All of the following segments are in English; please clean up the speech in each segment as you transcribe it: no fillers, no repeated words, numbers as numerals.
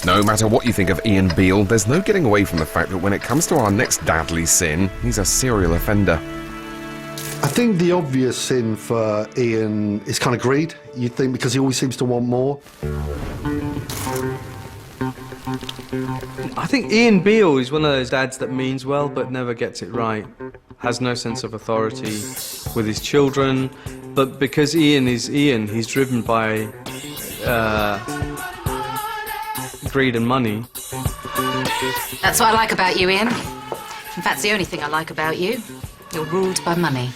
No matter what you think of Ian Beale, there's no getting away from the fact that when it comes to our next dadly sin, he's a serial offender. I think the obvious sin for Ian is kind of greed, you'd think, because he always seems to want more. I think Ian Beale is one of those dads that means well but never gets it right. Has no sense of authority with his children, but because Ian is Ian, he's driven by greed and money. That's what I like about you, Ian. In fact, it's the only thing I like about you. You're ruled by money.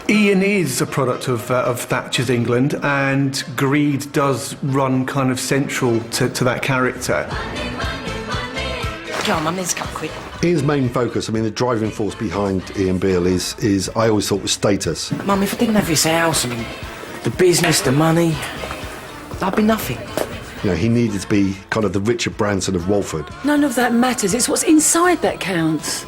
Ian is a product of Thatcher's England, and greed does run kind of central to that character. Come on, Mum, let's come quick. Ian's main focus, I mean, the driving force behind Ian Beale is I always thought, was status. Mum, if I didn't have this house, I mean, the business, the money, I'd be nothing. You know, he needed to be kind of the Richard Branson of Walford. None of that matters. It's what's inside that counts.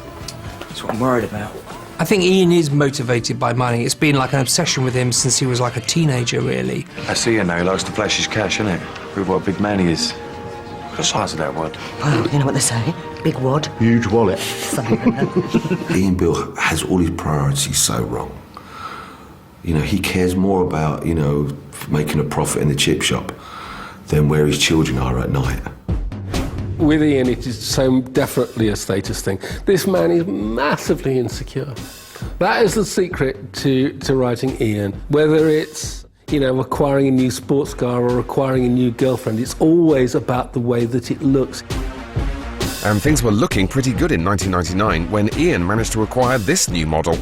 That's what I'm worried about. I think Ian is motivated by money. It's been like an obsession with him since he was like a teenager, really. I see Ian now. He likes to flash his cash, innit? With what a big man he is. Look at the size of that wad. Oh, you know what they say? Big wad. Huge wallet. Something like that. Ian Beale has all his priorities so wrong. You know, he cares more about, you know, making a profit in the chip shop than where his children are at night. With Ian, it is so definitely a status thing. This man is massively insecure. That is the secret to writing Ian. Whether it's, you know, acquiring a new sports car or acquiring a new girlfriend, it's always about the way that it looks. And things were looking pretty good in 1999 when Ian managed to acquire this new model.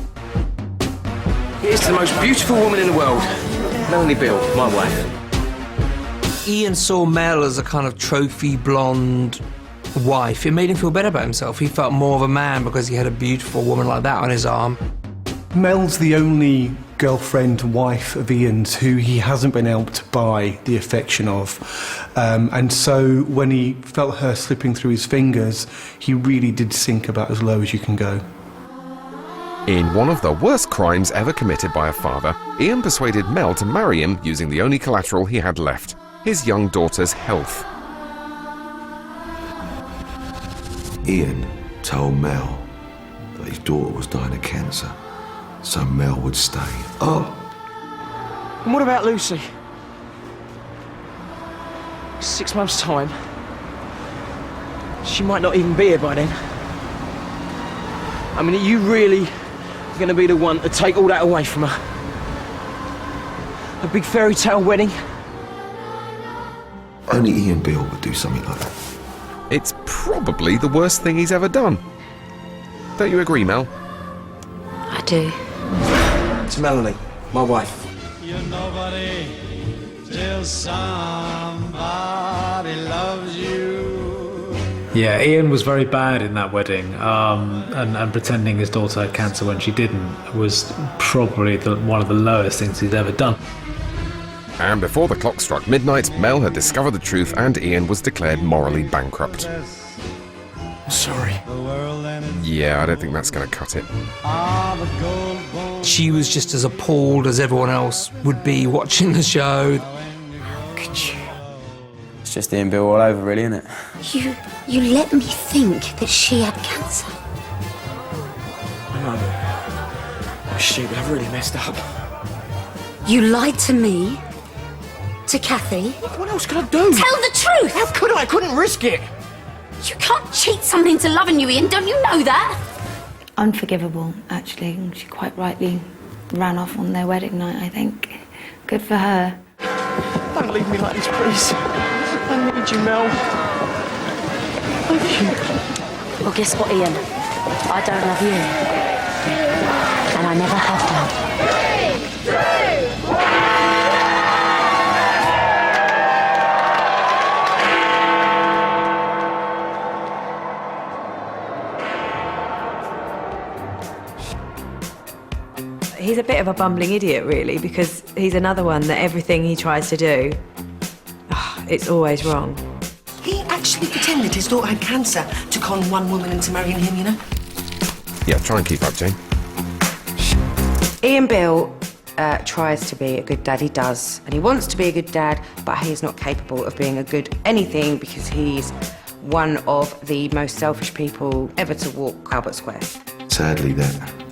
Here's to the most beautiful woman in the world. Melanie Beale, my wife. Ian saw Mel as a kind of trophy blonde wife. It made him feel better about himself. He felt more of a man because he had a beautiful woman like that on his arm. Mel's the only girlfriend, wife of Ian's who he hasn't been able to buy the affection of. And so when he felt her slipping through his fingers, he really did sink about as low as you can go. In one of the worst crimes ever committed by a father, Ian persuaded Mel to marry him using the only collateral he had left, his young daughter's health. Ian told Mel that his daughter was dying of cancer, so Mel would stay. Oh. And what about Lucy? 6 months' time. She might not even be here by then. I mean, are you really going to be the one to take all that away from her? A big fairy tale wedding? Only Ian Beale would do something like that. It's probably the worst thing he's ever done. Don't you agree, Mel? I do. It's Melanie, my wife. You're nobody till somebody loves you. Yeah, Ian was very bad in that wedding, and pretending his daughter had cancer when she didn't was probably one of the lowest things he'd ever done. And before the clock struck midnight, Mel had discovered the truth and Ian was declared morally bankrupt. Sorry. Yeah, I don't think that's going to cut it. She was just as appalled as everyone else would be watching the show. How could you? It's just Ian Beale all over, really, isn't it? You let me think that she had cancer. I know. Oh, shoot, I've really messed up. You lied to me, to Kathy. What else could I do? Tell the truth! How could I? I couldn't risk it. You can't cheat someone into loving you, Ian. Don't you know that? Unforgivable, actually. She quite rightly ran off on their wedding night, I think. Good for her. Don't leave me like this, please. I need you, Mel. Love you. Well, guess what, Ian? I don't love you. And I never have done. He's a bit of a bumbling idiot, really, because he's another one that everything he tries to do, it's always wrong. He actually pretended his daughter had cancer to con one woman into marrying him, you know? Yeah, try and keep up, Jane. Ian Beale tries to be a good dad, he does, and he wants to be a good dad but he is not capable of being a good anything because he's one of the most selfish people ever to walk Albert Square. Sadly, that